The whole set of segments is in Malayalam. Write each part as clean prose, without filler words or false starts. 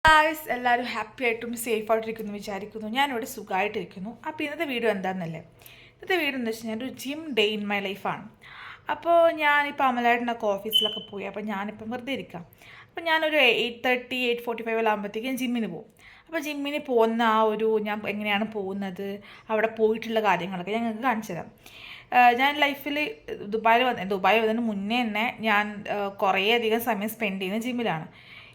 ഗായ്സ് എല്ലാവരും ഹാപ്പി ആയിട്ടും സേഫ് ആയിട്ടിരിക്കുന്നു വിചാരിക്കുന്നു. ഞാനിവിടെ സുഖമായിട്ടിരിക്കുന്നു. അപ്പോൾ ഇന്നത്തെ വീഡിയോ എന്താണെന്നല്ലേ, ഇന്നത്തെ വീഡിയോ എന്താ വെച്ച് കഴിഞ്ഞാൽ ഒരു ജിം ഡേ ഇൻ മൈ ലൈഫാണ്. അപ്പോൾ ഞാനിപ്പോൾ അമലായിട്ടൊക്കെ ഓഫീസിലൊക്കെ പോയി. അപ്പോൾ ഞാനിപ്പം വെറുതെ ഇരിക്കാം. അപ്പോൾ ഞാനൊരു 8:30 8:45 ആകുമ്പോഴത്തേക്കും ജിമ്മിന് പോകും. അപ്പോൾ ജിമ്മിന് പോകുന്ന ഞാൻ എങ്ങനെയാണ് പോകുന്നത്, അവിടെ പോയിട്ടുള്ള കാര്യങ്ങളൊക്കെ ഞാൻ നിങ്ങൾക്ക് കാണിച്ചു തരാം. ഞാൻ ലൈഫിൽ ദുബായിൽ വന്നതിന് മുന്നേ തന്നെ ഞാൻ കുറേയധികം സമയം സ്പെൻഡ് ചെയ്യുന്നത് ജിമ്മിലാണ്.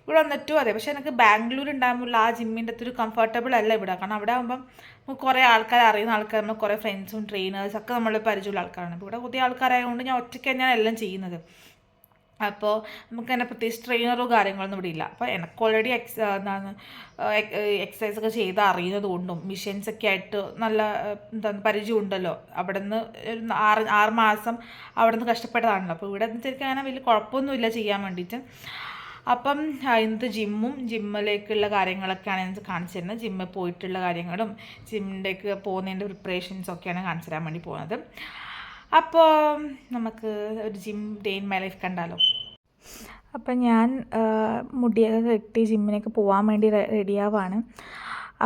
ഇവിടെ വന്നിട്ടും അതെ. പക്ഷേ എനിക്ക് ബാംഗ്ലൂർ ഉണ്ടാകുമ്പോൾ ആ ജിമ്മിൻ്റെ അത്ര ഒരു കംഫർട്ടബിൾ അല്ല ഇവിടെ. കാരണം അവിടെ ആകുമ്പം നമുക്ക് കുറേ അറിയുന്ന ആൾക്കാർ, നമ്മൾ കുറേ ഫ്രണ്ട്സും ട്രെയിനേഴ്സ് ഒക്കെ നമ്മൾ പരിചയമുള്ള ആൾക്കാരാണ്. ഇപ്പോൾ ഇവിടെ പുതിയ ആൾക്കാരായതുകൊണ്ട് ഞാൻ ഒറ്റയ്ക്ക് തന്നെയാണ് എല്ലാം ചെയ്യുന്നത്. അപ്പോൾ നമുക്ക് തന്നെ പ്രത്യേകിച്ച് ട്രെയിനറോ കാര്യങ്ങളൊന്നും ഇവിടെ ഇല്ല. അപ്പോൾ എനിക്ക് ഓൾറെഡി എക്സസൈസ് ഒക്കെ ചെയ്ത് അറിയുന്നത് കൊണ്ടും മിഷൻസൊക്കെ ആയിട്ട് നല്ല പരിചയം ഉണ്ടല്ലോ. അവിടെ നിന്ന് ഒരു 6 മാസം അവിടെ നിന്ന് കഷ്ടപ്പെട്ടതാണല്ലോ. അപ്പോൾ ഇവിടെ ശരിക്കും അങ്ങനെ വലിയ കുഴപ്പമൊന്നുമില്ല ചെയ്യാൻ വേണ്ടിയിട്ട്. അപ്പം ഇന്നത്തെ ജിമ്മിലേക്കുള്ള കാര്യങ്ങളൊക്കെയാണ് ഞാൻ കാണിച്ചു തരുന്നത്. ജിമ്മിൽ പോയിട്ടുള്ള കാര്യങ്ങളും ജിമ്മിലേക്ക് പോകുന്നതിൻ്റെ പ്രിപ്പറേഷൻസൊക്കെയാണ് കാണിച്ചു തരാൻ വേണ്ടി പോകുന്നത്. അപ്പോൾ നമുക്ക് ഒരു gym day in my life കണ്ടാലോ. അപ്പം ഞാൻ മുടിയൊക്കെ കെട്ടി ജിമ്മിലേക്ക് പോകാൻ വേണ്ടി റെഡിയാവാണ്.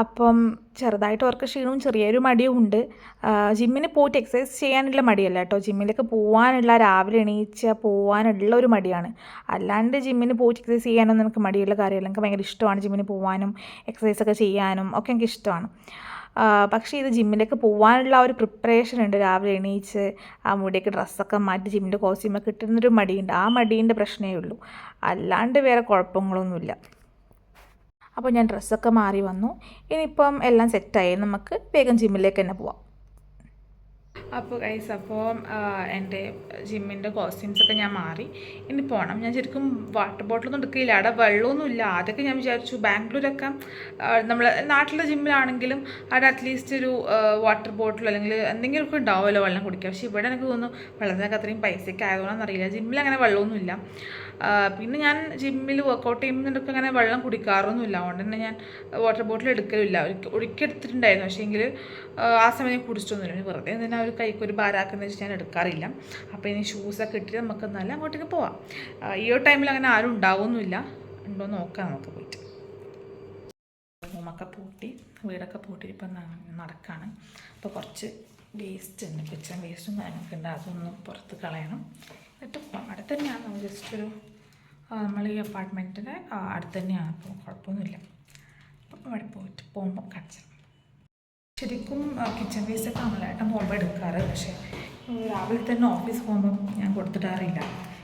അപ്പം ചെറുതായിട്ട് അവർക്ക് ക്ഷീണവും ചെറിയൊരു മടിയും ഉണ്ട്. ജിമ്മിന് പോയിട്ട് എക്സസൈസ് ചെയ്യാനുള്ള മടിയല്ല കേട്ടോ, ജിമ്മിലേക്ക് പോകാനുള്ള രാവിലെ എണീച്ച് പോകാനുള്ള ഒരു മടിയാണ്. അല്ലാണ്ട് ജിമ്മിന് പോയിട്ട് എക്സസൈസ് ചെയ്യാനൊന്നും എനിക്ക് മടിയുള്ള കാര്യമല്ല. എനിക്ക് ഭയങ്കര ഇഷ്ടമാണ് ജിമ്മിന് പോകാനും എക്സസൈസൊക്കെ ചെയ്യാനും ഒക്കെ എനിക്ക് ഇഷ്ടമാണ്. പക്ഷേ ഇത് ജിമ്മിലേക്ക് പോകാനുള്ള ഒരു പ്രിപ്പറേഷൻ ഉണ്ട്. രാവിലെ എണീച്ച് ആ മുടിയൊക്കെ ഡ്രസ്സൊക്കെ മാറ്റി ജിമ്മിൻ്റെ കോസ്റ്റ്യൂമൊക്കെ കിട്ടുന്നൊരു മടിയുണ്ട്. ആ മടീൻ്റെ പ്രശ്നമേ ഉള്ളൂ, അല്ലാണ്ട് വേറെ കുഴപ്പങ്ങളൊന്നുമില്ല. അപ്പോൾ ഞാൻ ഡ്രസ്സൊക്കെ മാറി വന്നു. ഇനിയിപ്പം എല്ലാം സെറ്റായി, നമുക്ക് വേഗം ജിമ്മിലേക്ക് തന്നെ പോവാം. അപ്പോൾ ഗൈസ്, അപ്പോൾ എൻ്റെ ജിമ്മിൻ്റെ കോസ്റ്റ്യൂംസൊക്കെ ഞാൻ മാറി. ഇനി പോകണം. ഞാൻ ശരിക്കും വാട്ടർ ബോട്ടിലൊന്നും എടുക്കില്ല, അവിടെ വെള്ളമൊന്നുമില്ല. ആദ്യമൊക്കെ ഞാൻ വിചാരിച്ചു ബാംഗ്ലൂരൊക്കെ നമ്മൾ നാട്ടിലെ ജിമ്മിലാണെങ്കിലും അവിടെ അറ്റ്ലീസ്റ്റ് ഒരു വാട്ടർ ബോട്ടിൽ അല്ലെങ്കിൽ എന്തെങ്കിലുമൊക്കെ ഉണ്ടാവുമല്ലോ വെള്ളം കുടിക്കുക. പക്ഷേ ഇവിടെ എനിക്ക് തോന്നുന്നു വെള്ളത്തിനൊക്കെ അത്രയും പൈസയ്ക്ക് ആയതുകൊണ്ടാണെന്ന് അറിയില്ല, ജിമ്മിൽ അങ്ങനെ വെള്ളമൊന്നുമില്ല. പിന്നെ ഞാൻ ജിമ്മിൽ വർക്കൗട്ട് ചെയ്യുന്നതൊക്കെ അങ്ങനെ വെള്ളം കുടിക്കാറൊന്നുമില്ല. അതുകൊണ്ട് തന്നെ ഞാൻ വാട്ടർ ബോട്ടിൽ എടുക്കലില്ല. ഒരിക്കലെടുത്തിട്ടുണ്ടായിരുന്നു, പക്ഷേ എങ്കിൽ ആ സമയം ഞാൻ കുടിച്ചിട്ടൊന്നുമില്ല. വെറുതെ എന്തിനാ ഒരു കൈക്കൊരു ഭാരാക്കുന്ന വെച്ച് ഞാൻ എടുക്കാറില്ല. അപ്പോൾ ഇനി ഷൂസൊക്കെ ഇട്ടിട്ട് നമുക്ക് നല്ല അങ്ങോട്ടേക്ക് പോവാം. ഈ ഒരു ടൈമിൽ അങ്ങനെ ആരും ഉണ്ടാവുമൊന്നുമില്ല. ഉണ്ടോ നോക്കാം നമുക്ക് പോയിട്ട്. റൂമൊക്കെ പൂട്ടി, വീടൊക്കെ പൂട്ടി ഇപ്പം നടക്കാണ്. അപ്പോൾ കുറച്ച് വേസ്റ്റ് ഉണ്ട്, കിച്ചൺ വേസ്റ്റും കാര്യങ്ങളൊക്കെ ഉണ്ട്. അതൊന്നും പുറത്ത് കളയണം. എന്നിട്ട് അവിടെ തന്നെയാണ് ജസ്റ്റ് ഒരു നമ്മൾ ഈ അപ്പാർട്ട്മെൻറ്റിൻ്റെ അടുത്ത് തന്നെയാണ്. അപ്പോൾ കുഴപ്പമൊന്നുമില്ല. അപ്പം അവിടെ പോയിട്ട് പോകുമ്പോൾ കാണിച്ചു. ശരിക്കും കിച്ചൺ വേസ്റ്റൊക്കെ നമ്മളായിട്ടും പോകുമ്പോൾ എടുക്കാറ്. പക്ഷേ രാവിലെ തന്നെ ഓഫീസ് പോകുമ്പം ഞാൻ കൊടുത്തിടാറില്ല.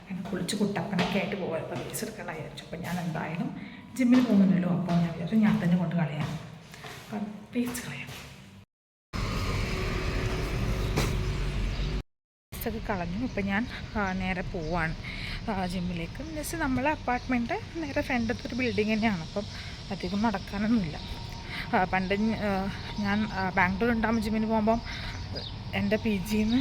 ഞാൻ കുളിച്ച് കുട്ടപ്പനൊക്കെ ആയിട്ട് പോകാം. ഇപ്പോൾ വേസ്റ്റ് എടുക്കേണ്ട വിചാരിച്ചു. അപ്പോൾ ഞാൻ എന്തായാലും ജിമ്മിൽ പോകുന്നുണ്ടല്ലോ, അപ്പോൾ ഞാൻ വിചാരിച്ചു ഞാൻ തന്നെ കൊണ്ട് കളയാം. അപ്പം വേസ്റ്റ് കളയാം. ഒക്കെ കളഞ്ഞു. ഇപ്പം ഞാൻ നേരെ പോവാണ് ജിമ്മിലേക്ക്. ജസ്റ്റ് നമ്മളെ അപ്പാർട്ട്മെൻറ്റ് നേരെ ഫ്രണ്ടത്തെ ഒരു ബിൽഡിങ് തന്നെയാണ്. അപ്പം അധികം നടക്കാനൊന്നുമില്ല. പണ്ട് ഞാൻ ബാംഗ്ലൂർ ഉണ്ടാകുമ്പോൾ ജിമ്മിന് പോകുമ്പം എൻ്റെ PGന്ന്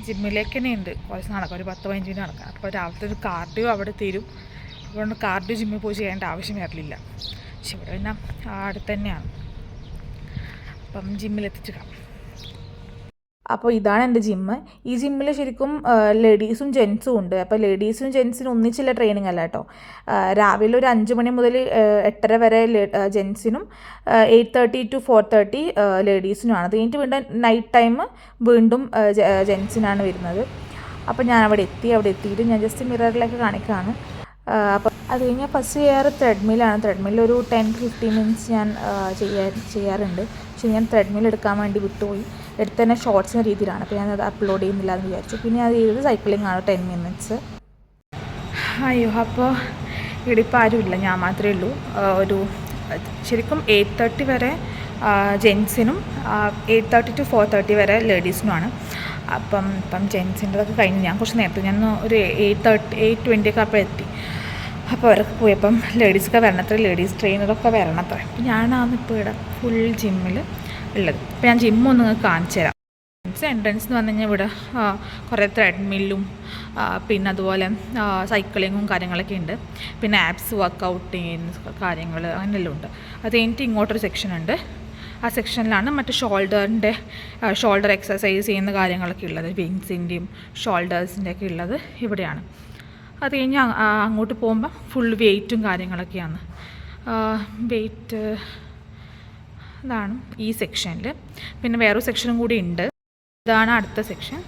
ജിമ്മിലേക്ക് തന്നെ ഉണ്ട് കുറച്ച് നടക്കാം, ഒരു 10-15 മിനിറ്റ് നടക്കാം. അപ്പോൾ രാവിലത്തെ ഒരു കാർഡിയോ അവിടെ തരും. അതുകൊണ്ട് കാർഡിയോ ജിമ്മിൽ പോയി ചെയ്യേണ്ട ആവശ്യം വരില്ല. പക്ഷെ ഇവിടെ പിന്നെ അടുത്ത് തന്നെയാണ്. അപ്പം ജിമ്മിലെത്തിച്ചിടാം. അപ്പോൾ ഇതാണ് എൻ്റെ ജിമ്മ്. ഈ ജിമ്മിൽ ശരിക്കും ലേഡീസും ജെൻസും ഉണ്ട്. അപ്പോൾ ലേഡീസും ജെൻസിനും ഒന്നിച്ചുള്ള ട്രെയിനിങ് അല്ല കേട്ടോ. രാവിലെ ഒരു 5 മണി മുതൽ 8:30 വരെ ജെൻസിനും 8:30 to 4:30 ലേഡീസിനുമാണ്. അത് കഴിഞ്ഞിട്ട് വീണ്ടും നൈറ്റ് ടൈം വീണ്ടും ജെൻസിനാണ് വരുന്നത്. അപ്പോൾ ഞാൻ അവിടെ എത്തിയിട്ട് ഞാൻ ജസ്റ്റ് മിററിലേക്ക് കാണിക്കുകയാണ്. അപ്പോൾ അത് കഴിഞ്ഞാൽ ഫസ്റ്റ് ചെയ്യാറ് ത്രെഡ്മില്ലാണ്. ത്രെഡ്മിൽ ഒരു 10-15 മിനിറ്റ്സ് ഞാൻ ചെയ്യാറുണ്ട്. പക്ഷേ ഞാൻ ത്രെഡ്മിൽ എടുക്കാൻ വേണ്ടി വിട്ടുപോയി. എടുത്ത് തന്നെ ഷോർട്സിൻ്റെ രീതിയിലാണ്. അപ്പോൾ ഞാനത് അപ്ലോഡ് ചെയ്യുന്നില്ല എന്ന് വിചാരിച്ചു. പിന്നെ അത് ചെയ്തത് സൈക്ലിംഗ് ആണ് 10 മിനിറ്റ്സ്. അയ്യോ, അപ്പോൾ ഇവിടെ ഇപ്പോൾ ആരുമില്ല, ഞാൻ മാത്രമേ ഉള്ളൂ. ഒരു ശരിക്കും 8:30 വരെ ജെൻസിനും 8:30 to 4:30 വരെ ലേഡീസിനുമാണ്. ഇപ്പം ജെൻസിൻ്റെതൊക്കെ കഴിഞ്ഞു. ഞാൻ കുറച്ച് നേരത്തെ ഞാൻ ഒരു 8:20 ഒക്കെ അപ്പോൾ എത്തി. അപ്പോൾ അവരൊക്കെ പോയപ്പം ലേഡീസൊക്കെ വരണത്ര, ലേഡീസ് ട്രെയിനറൊക്കെ വരണത്ര. അപ്പം ഞാനാണ് ഇപ്പോൾ ഇവിടെ ഫുൾ ജിമ്മിൽ ഉള്ളത്. അപ്പോൾ ഞാൻ ജിമ്മൊന്ന് നിങ്ങൾക്ക് കാണിച്ചു തരാം. എൻട്രൻസ് എന്ന് പറഞ്ഞു കഴിഞ്ഞാൽ ഇവിടെ കുറേ ത്രെഡ്മില്ലും പിന്നെ അതുപോലെ സൈക്ലിങ്ങും കാര്യങ്ങളൊക്കെ ഉണ്ട്. പിന്നെ ആപ്സ് വർക്കൗട്ട് ചെയ്യുന്ന കാര്യങ്ങൾ അങ്ങനെയെല്ലാം ഉണ്ട്. അത് കഴിഞ്ഞിട്ട് ഇങ്ങോട്ടൊരു സെക്ഷൻ ഉണ്ട്. ആ സെക്ഷനിലാണ് മറ്റു ഷോൾഡർ എക്സസൈസ് ചെയ്യുന്ന കാര്യങ്ങളൊക്കെ ഉള്ളത്. വിങ്സിൻ്റെയും ഷോൾഡേഴ്സിൻ്റെയൊക്കെ ഉള്ളത് ഇവിടെയാണ്. അത് കഴിഞ്ഞ് അങ്ങോട്ട് പോകുമ്പോൾ ഫുൾ വെയ്റ്റും കാര്യങ്ങളൊക്കെയാണ്. വെയിറ്റ് ഇതാണ് ഈ സെക്ഷനിൽ. പിന്നെ വേറൊരു സെക്ഷനും കൂടി ഉണ്ട്. ഇതാണ് അടുത്ത സെക്ഷൻ.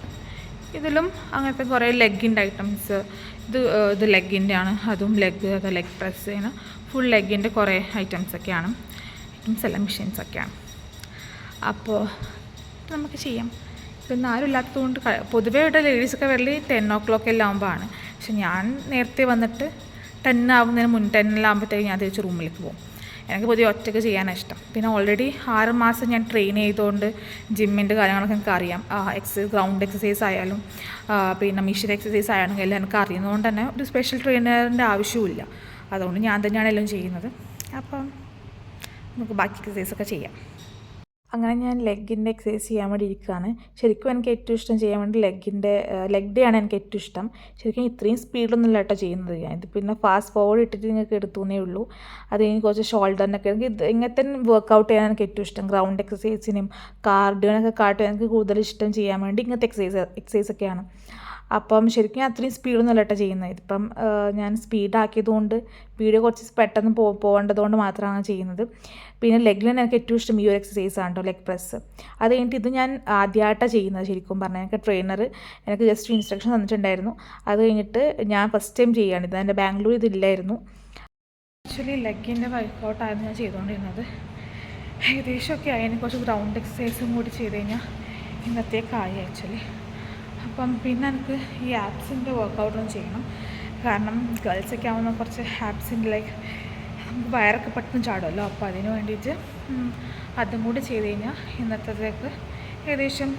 ഇതിലും അങ്ങനത്തെ കുറേ ലെഗിൻ്റെ ഐറ്റംസ്. ഇത് ലെഗിൻ്റെ ആണ്. അതും ലെഗ് പ്രസ് ചെയ്യുന്ന ഫുൾ ലെഗിൻ്റെ കുറേ ഐറ്റംസൊക്കെയാണ്. ഐറ്റംസ് എല്ലാം മെഷീൻസൊക്കെയാണ്. അപ്പോൾ നമുക്ക് ചെയ്യാം. ഇതൊന്നും ആരും ഇല്ലാത്തതുകൊണ്ട് പൊതുവേ ഇവിടെ ലേഡീസൊക്കെ വരല് 10 എല്ലാം ആകുമ്പോഴാണ്. പക്ഷെ ഞാൻ നേരത്തെ വന്നിട്ട് 10 ആകുമ്പോഴത്തേക്ക് ഞാൻ തിരിച്ച് റൂമിലേക്ക് പോകും. എനിക്ക് പൊതുവെ ഒറ്റയ്ക്ക് ചെയ്യാനാണ് ഇഷ്ടം. പിന്നെ ഓൾറെഡി 6 മാസം ഞാൻ ട്രെയിൻ ചെയ്തുകൊണ്ട് ജിമ്മിൻ്റെ കാര്യങ്ങളൊക്കെ എനിക്ക് അറിയാം. ഗ്രൗണ്ട് എക്സസൈസ് ആയാലും പിന്നെ മിഷൻ എക്സസൈസ് ആയാലും എല്ലാം എനിക്ക് അറിയുന്നതുകൊണ്ട് തന്നെ ഒരു സ്പെഷ്യൽ ട്രെയിനറിൻ്റെ ആവശ്യമില്ല. അതുകൊണ്ട് ഞാൻ തന്നെയാണ് എല്ലാം ചെയ്യുന്നത്. അപ്പം നമുക്ക് ബാക്കി എക്സസൈസൊക്കെ ചെയ്യാം. അങ്ങനെ ഞാൻ ലെഗിൻ്റെ എക്സസൈസ് ചെയ്യാൻ വേണ്ടി ഇരിക്കുകയാണ്. ശരിക്കും എനിക്ക് ഏറ്റവും ഇഷ്ടം ചെയ്യാൻ വേണ്ടി ലെഗ് ഡേ ആണ് എനിക്ക് ഏറ്റവും ഇഷ്ടം. ശരിക്കും ഇത്രയും സ്പീഡിലൊന്നുമില്ല കേട്ടോ ചെയ്യുന്നത്. ഞാൻ ഇത് പിന്നെ ഫാസ്റ്റ് ഫോർവേഡ് ഇട്ടിട്ട് നിങ്ങൾക്ക് എടുത്തുന്നേ ഉള്ളൂ. അത് കഴിഞ്ഞ് കുറച്ച് ഷോൾഡറിനൊക്കെ എനിക്ക് ഇങ്ങനത്തെ വർക്കൗട്ട് ചെയ്യാൻ എനിക്ക് ഏറ്റവും ഇഷ്ടം. ഗ്രൗണ്ട് എക്സസൈസിനും കാർഡിയോനൊക്കെ കാട്ടും എനിക്ക് കൂടുതൽ ഇഷ്ടം ചെയ്യാൻ വേണ്ടി ഇങ്ങനത്തെ എക്സസൈസൊക്കെയാണ്. അപ്പം ശരിക്കും ഞാൻ അത്രയും സ്പീഡൊന്നും അല്ല ചെയ്യുന്നത്. ഇതിപ്പം ഞാൻ സ്പീഡാക്കിയതുകൊണ്ട് വീഡിയോ കുറച്ച് പെട്ടെന്ന് പോകേണ്ടതുകൊണ്ട് മാത്രമാണ് ചെയ്യുന്നത്. പിന്നെ ലെഗിലാണ് എനിക്ക് ഏറ്റവും ഇഷ്ടം ഈ ഒരു എക്സസൈസ് ആണ് കേട്ടോ, ലെഗ് പ്രസ്. അത് കഴിഞ്ഞിട്ട് ഇത് ഞാൻ ആദ്യമായിട്ടാണ് ചെയ്യുന്നത്. ശരിക്കും പറഞ്ഞാൽ എനിക്ക് ട്രെയിനർ എനിക്ക് ജസ്റ്റ് ഇൻസ്ട്രക്ഷൻ തന്നിട്ടുണ്ടായിരുന്നു. അത് കഴിഞ്ഞിട്ട് ഞാൻ ഫസ്റ്റ് ടൈം ചെയ്യുകയാണ്. ഇത് എൻ്റെ ബാംഗ്ലൂർ ഇതില്ലായിരുന്നു. ആക്ച്വലി ലെഗിൻ്റെ വർക്കൗട്ടായിരുന്നു ഞാൻ ചെയ്തുകൊണ്ടിരുന്നത്. ഏകദേശമൊക്കെ ആയി. എനിക്ക് കുറച്ച് ഗ്രൗണ്ട് എക്സസൈസും കൂടി ചെയ്ത് കഴിഞ്ഞാൽ ഇന്നത്തേക്കായി ആക്ച്വലി. അപ്പം പിന്നെ എനിക്ക് ഈ ആപ്സിൻ്റെ വർക്കൗട്ടൊന്നും ചെയ്യണം. കാരണം ഗേൾസൊക്കെ ആവുമ്പോൾ കുറച്ച് ആപ്സിൻ്റെ ലൈക്ക് നമുക്ക് വയറൊക്കെ പെട്ടെന്ന് ചാടുമല്ലോ. അപ്പോൾ അതിന് വേണ്ടിയിട്ട് അതും കൂടി ചെയ്ത് കഴിഞ്ഞാൽ ഇന്നത്തേക്ക് ഏകദേശം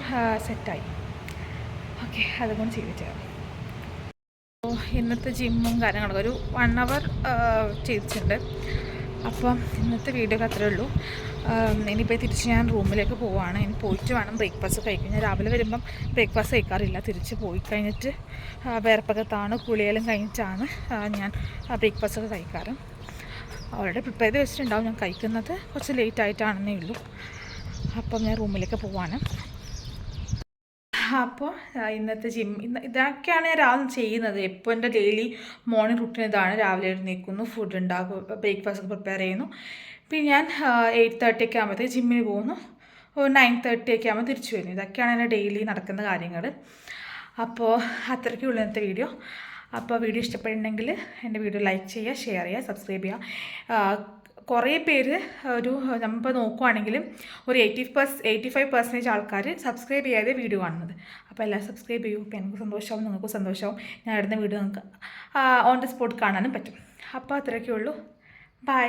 സെറ്റായി. ഓക്കെ, അതും കൂടി ചെയ്തിട്ട് അപ്പോൾ ഇന്നത്തെ ജിമ്മും കാര്യങ്ങളൊക്കെ ഒരു 1 hour ചെയ്തിട്ടുണ്ട്. അപ്പം ഇന്നത്തെ വീഡിയോ അത്രേ ഉള്ളൂ. ഇനിയിപ്പോൾ തിരിച്ച് ഞാൻ റൂമിലേക്ക് പോവുകയാണ്. ഇനി പോയിട്ട് വേണം ബ്രേക്ക്ഫാസ്റ്റ് കഴിക്കാൻ. ഞാൻ രാവിലെ വരുമ്പം ബ്രേക്ക്ഫാസ്റ്റ് കഴിക്കാറില്ല. തിരിച്ച് പോയി കഴിഞ്ഞിട്ട് വേർപ്പകത്താണ് കുളിയെല്ലാം കഴിഞ്ഞിട്ടാണ് ഞാൻ ബ്രേക്ക്ഫാസ്റ്റൊക്കെ കഴിക്കാറ്. ഓൾറെഡി പ്രിപ്പയർ ചെയ്ത് വെച്ചിട്ടുണ്ടാവും. ഞാൻ കഴിക്കുന്നത് കുറച്ച് ലേറ്റ് ആയിട്ടാണെന്നേ ഉള്ളൂ. അപ്പം ഞാൻ റൂമിലേക്ക് പോവാണ്. അപ്പോൾ ഇന്നത്തെ ഇതൊക്കെയാണ് ഞാൻ രാവിലെ ചെയ്യുന്നത്. എപ്പോൾ എൻ്റെ ഡെയിലി മോർണിംഗ് റുട്ടീൻ ഇതാണ്. രാവിലെ എഴുന്നേൽക്കുന്നു, ഫുഡ് ഉണ്ടാക്കും, ബ്രേക്ക്ഫാസ്റ്റ് പ്രിപ്പയർ ചെയ്യുന്നു. പിന്നെ ഞാൻ 8:30 ഒക്കെ ആകുമ്പോഴത്തേക്ക് ജിമ്മിന് പോകുന്നു. 9:30 ഒക്കെ ആകുമ്പോൾ തിരിച്ചു വരുന്നു. ഇതൊക്കെയാണ് എൻ്റെ ഡെയിലി നടക്കുന്ന കാര്യങ്ങൾ. അപ്പോൾ അത്രയ്ക്കുള്ളൂ ഇന്നത്തെ വീഡിയോ. അപ്പോൾ വീഡിയോ ഇഷ്ടപ്പെടുന്നുണ്ടെങ്കിൽ എൻ്റെ വീഡിയോ ലൈക്ക് ചെയ്യുക, ഷെയർ ചെയ്യുക, സബ്സ്ക്രൈബ് ചെയ്യുക. കുറേ പേര് നമ്മളിപ്പോൾ നോക്കുവാണെങ്കിലും ഒരു 85% ആൾക്കാർ സബ്സ്ക്രൈബ് ചെയ്യാതെ വീഡിയോ കാണുന്നത്. അപ്പോൾ എല്ലാവരും സബ്സ്ക്രൈബ് ചെയ്യൂ. അപ്പോൾ എനിക്ക് സന്തോഷമാവും, നിങ്ങൾക്കും സന്തോഷമാവും. ഞാൻ ഇടുന്ന വീഡിയോ നിങ്ങൾക്ക് ഓൺ ദ സ്പോട്ട് കാണാനും പറ്റും. അപ്പോൾ അത്രയൊക്കെ ഉള്ളൂ. ബൈ.